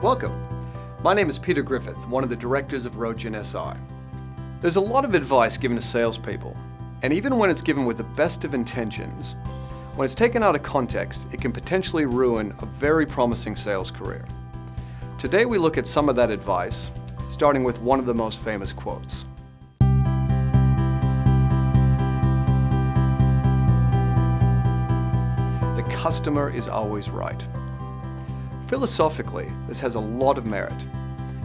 Welcome. My name is Peter Griffith, one of the directors of rogenSi. There's a lot of advice given to salespeople, and even when it's given with the best of intentions, when it's taken out of context, it can potentially ruin a very promising sales career. Today we look at some of that advice, starting with one of the most famous quotes. The customer is always right. Philosophically, this has a lot of merit,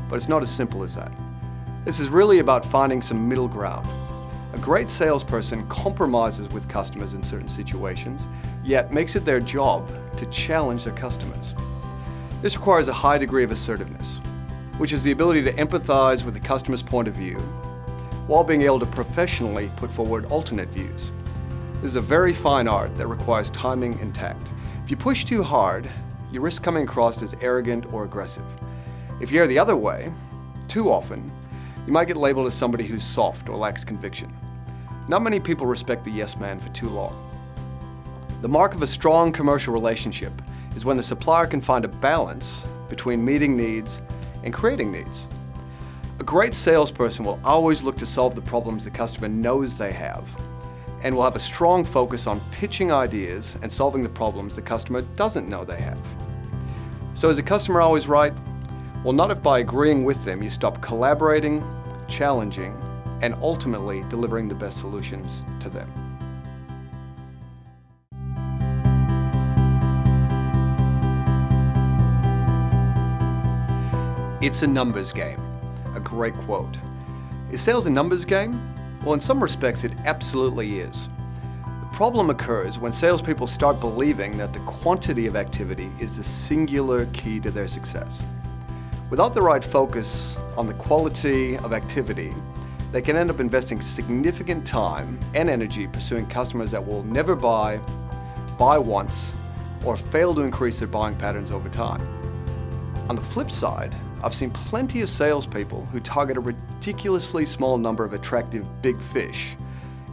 but it's not as simple as that. This is really about finding some middle ground. A great salesperson compromises with customers in certain situations, yet makes it their job to challenge their customers. This requires a high degree of assertiveness, which is the ability to empathize with the customer's point of view, while being able to professionally put forward alternate views. This is a very fine art that requires timing and tact. If you push too hard, you risk coming across as arrogant or aggressive. If you err the other way, too often, you might get labeled as somebody who's soft or lacks conviction. Not many people respect the yes man for too long. The mark of a strong commercial relationship is when the supplier can find a balance between meeting needs and creating needs. A great salesperson will always look to solve the problems the customer knows they have, and will have a strong focus on pitching ideas and solving the problems the customer doesn't know they have. So is the customer always right? Well, not if by agreeing with them you stop collaborating, challenging, and ultimately delivering the best solutions to them. It's a numbers game. A great quote. Is sales a numbers game? Well, in some respects, it absolutely is. The problem occurs when salespeople start believing that the quantity of activity is the singular key to their success. Without the right focus on the quality of activity, they can end up investing significant time and energy pursuing customers that will never buy once, or fail to increase their buying patterns over time. On the flip side, I've seen plenty of salespeople who target a ridiculously small number of attractive big fish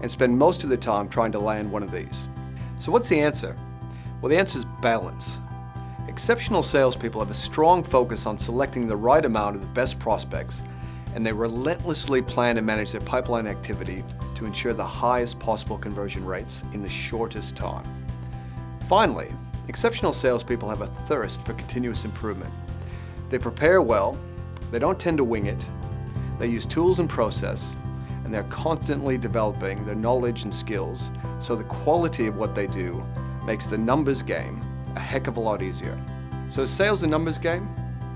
and spend most of their time trying to land one of these. So what's the answer? Well, the answer is balance. Exceptional salespeople have a strong focus on selecting the right amount of the best prospects, and they relentlessly plan and manage their pipeline activity to ensure the highest possible conversion rates in the shortest time. Finally, exceptional salespeople have a thirst for continuous improvement. They prepare well, they don't tend to wing it, they use tools and process, and they're constantly developing their knowledge and skills, so the quality of what they do makes the numbers game a heck of a lot easier. So is sales a numbers game?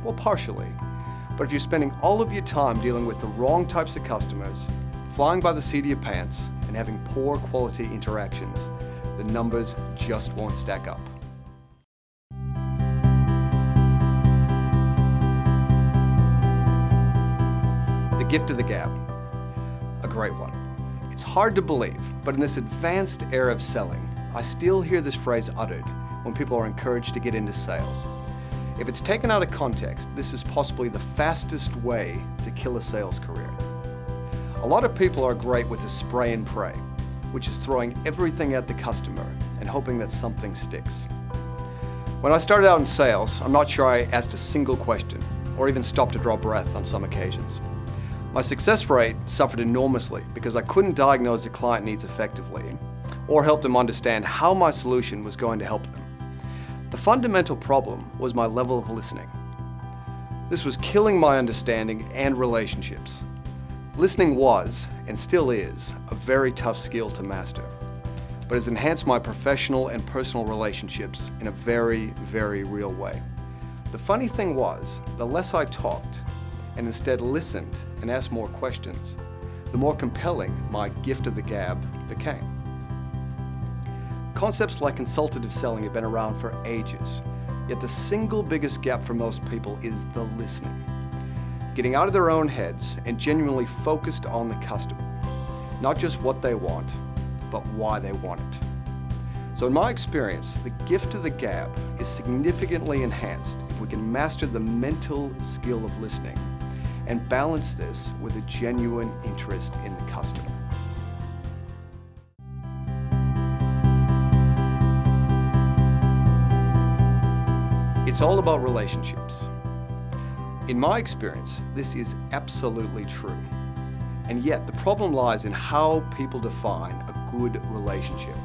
Well, partially. But if you're spending all of your time dealing with the wrong types of customers, flying by the seat of your pants, and having poor quality interactions, the numbers just won't stack up. The gift of the gab. A great one. It's hard to believe, but in this advanced era of selling, I still hear this phrase uttered when people are encouraged to get into sales. If it's taken out of context, this is possibly the fastest way to kill a sales career. A lot of people are great with the spray and pray, which is throwing everything at the customer and hoping that something sticks. When I started out in sales, I'm not sure I asked a single question or even stopped to draw breath on some occasions. My success rate suffered enormously because I couldn't diagnose the client needs effectively or help them understand how my solution was going to help them. The fundamental problem was my level of listening. This was killing my understanding and relationships. Listening was, and still is, a very tough skill to master, but has enhanced my professional and personal relationships in a very, very real way. The funny thing was, the less I talked, and instead listened and asked more questions, the more compelling my gift of the gab became. Concepts like consultative selling have been around for ages, yet the single biggest gap for most people is the listening. Getting out of their own heads and genuinely focused on the customer. Not just what they want, but why they want it. So in my experience, the gift of the gab is significantly enhanced if we can master the mental skill of listening and balance this with a genuine interest in the customer. It's all about relationships. In my experience, this is absolutely true. And yet, the problem lies in how people define a good relationship.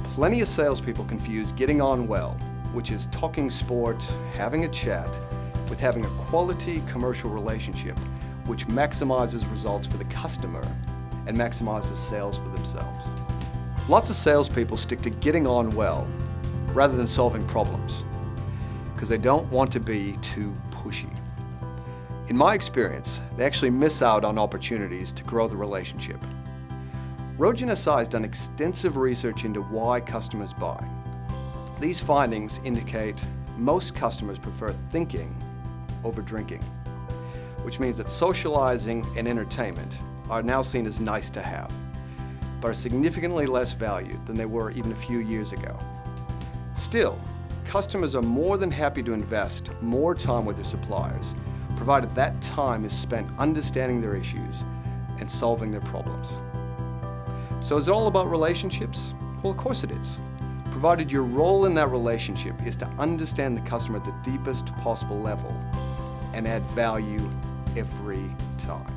Plenty of salespeople confuse getting on well, which is talking sport, having a chat, with having a quality commercial relationship, which maximizes results for the customer and maximizes sales for themselves. Lots of salespeople stick to getting on well rather than solving problems because they don't want to be too pushy. In my experience, they actually miss out on opportunities to grow the relationship. rogenSi has done extensive research into why customers buy. These findings indicate most customers prefer thinking over drinking, which means that socializing and entertainment are now seen as nice to have, but are significantly less valued than they were even a few years ago. Still, customers are more than happy to invest more time with their suppliers, provided that time is spent understanding their issues and solving their problems. So is it all about relationships? Well, of course it is, provided your role in that relationship is to understand the customer at the deepest possible level and add value every time.